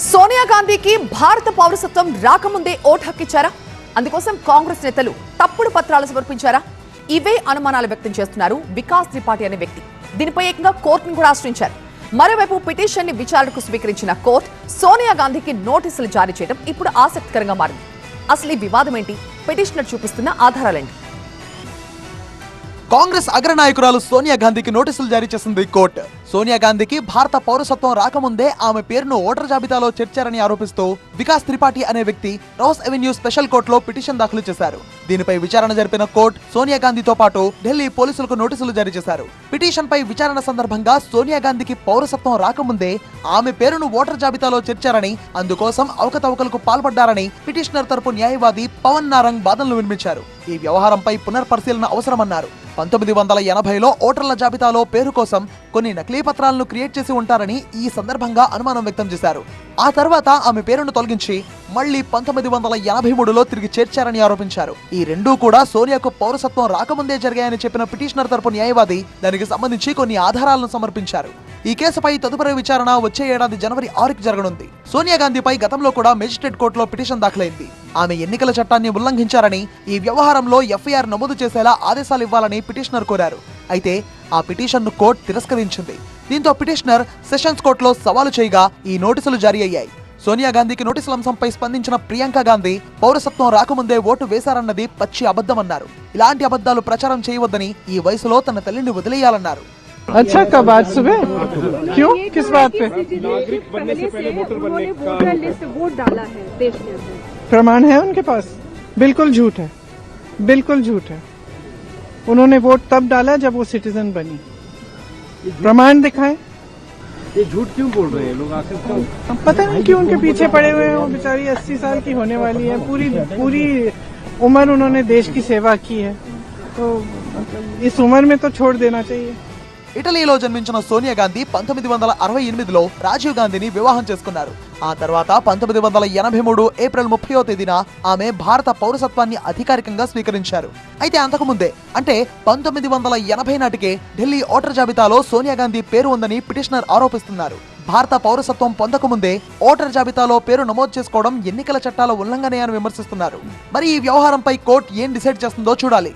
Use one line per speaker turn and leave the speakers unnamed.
సోనియా గాంధీకి భారత పౌరసత్వం రాకముందే ఓటు హక్కిచ్చారా? అందుకోసం కాంగ్రెస్ నేతలు తప్పుడు పత్రాలు సమర్పించారా? ఇవే అనుమానాలు వ్యక్తం చేస్తున్నారు వికాస్ త్రిపాఠి అనే వ్యక్తి. దీనిపై ఏకంగా కోర్టును కూడా ఆశ్రయించారు. మరోవైపు పిటిషన్ ని విచారణకు స్వీకరించిన కోర్టు సోనియా గాంధీకి నోటీసులు జారీ చేయడం ఇప్పుడు ఆసక్తికరంగా మారింది. అసలు ఈ వివాదం ఏంటి? పిటిషనర్ చూపిస్తున్న ఆధారాలేంటి?
కాంగ్రెస్ అగ్రనాయకురాలు సోనియా గాంధీకి నోటీసులు జారీ చేసింది కోర్టు. సోనియా గాంధీకి భారత పౌరసత్వం రాకముందే ఆమె పేరును ఓటర్ జాబితాలో చేర్చారని ఆరోపిస్తూ వికాస్ త్రిపాఠి అనే వ్యక్తి రోజ్ అవెన్యూ స్పెషల్ కోర్టులో పిటిషన్ దాఖలు చేశారు. దీనిపై విచారణ జరిపిన కోర్టు సోనియా గాంధీతో పాటు ఢిల్లీ పోలీసులకు నోటీసులు జారీ చేశారు. పిటిషన్ పై విచారణ సందర్భంగా సోనియా గాంధీకి పౌరసత్వం రాకముందే ఆమె పేరును ఓటర్ జాబితాలో చేర్చారని, అందుకోసం అవకతవకలకు పాల్పడ్డారని పిటిషనర్ తరపు న్యాయవాది పవన్ నారంగ్ వాదనలు వినిపించారు. ఈ వ్యవహారంపై పునర్పరిశీలన అవసరమన్నారు. 1980లో ఓటర్ల జాబితాలో పేరు కోసం కొన్ని నకిలీ పత్రాలను క్రియేట్ చేసి ఉంటారని ఈ సందర్భంగా అనుమానం వ్యక్తం చేశారు. ఆ తర్వాత ఆమె పేరును తొలగించి మళ్లీ 1983లో తిరిగి చేర్చారని ఆరోపించారు. ఈ రెండూ కూడా సోనియాకు పౌరసత్వం రాకముందే జరిగాయని చెప్పిన పిటిషనర్ తరపు న్యాయవాది దానికి సంబంధించి కొన్ని ఆధారాలను సమర్పించారు. ఈ కేసుపై తదుపరి విచారణ వచ్చే ఏడాది జనవరి 6కి జరగనుంది. సోనియా గాంధీపై గతంలో కూడా మెజిస్ట్రేట్ కోర్టులో పిటిషన్ దాఖలైంది. ఆమె ఎన్నికల చట్టాన్ని ఉల్లంఘించారని, ఈ వ్యవహారంలో ఎఫ్ఐఆర్ నమోదు చేసేలా ఆదేశాలు ఇవ్వాలని పిటిషనర్ కోరారు. అయితే ఆ పిటిషన్ను కోర్టు తిరస్కరించింది. దీంతో పిటిషనర్ సెషన్స్ కోర్టులో సవాలు చేయగా ఈ నోటీసులు జారీ అయ్యాయి. సోనియా గాంధీకి నోటీసుల అంశంపై స్పందించిన ప్రియాంక గాంధీ పౌరసత్వం రాకముందే ఓటు వేశారన్నది పచ్చి అబద్ధమన్నారు. ఇలాంటి అబద్ధాలు ప్రచారం చేయవద్దని, ఈ వయసులో తన తల్లిని వదిలేయాలన్నారు.
अच्छा कब आज सुबह? क्यों? किस बात पे?
नागरिक बनने से पहले वोटर बनने का लिस्ट वोट डाला है देश के अंदर।
प्रमाण है उनके पास? बिल्कुल झूठ है, बिल्कुल झूठ है। उन्होंने वोट तब डाला जब वो सिटीजन बनी। प्रमाण दिखाएं।
ये झूठ क्यों बोल रहे हैं लोग आखिर क्यों?
अब पता नहीं क्यों उनके पीछे पड़े हुए हैं। वो बेचारी 80 साल की होने वाली है। पूरी उम्र उन्होंने देश की सेवा की है, तो इस उम्र में तो छोड़ देना चाहिए।
ఇటలీలో జన్మించిన సోనియా గాంధీ 1968లో రాజీవ్ గాంధీని వివాహం చేసుకున్నారు. ఆ తర్వాత 1983 ఏప్రిల్ 30వ తేదీన ఆమె భారత పౌరసత్వాన్ని అధికారికంగా స్వీకరించారు. అయితే అంతకుముందే అంటే 1980 నాటికే ఢిల్లీ ఓటర్ జాబితాలో సోనియా గాంధీ పేరు ఉందని పిటిషనర్ ఆరోపిస్తున్నారు. భారత పౌరసత్వం పొందకముందే ఓటర్ జాబితాలో పేరు నమోదు చేసుకోవడం ఎన్నికల చట్టాల ఉల్లంఘనే అని విమర్శిస్తున్నారు. మరి ఈ వ్యవహారంపై కోర్టు ఏం డిసైడ్ చేస్తుందో చూడాలి.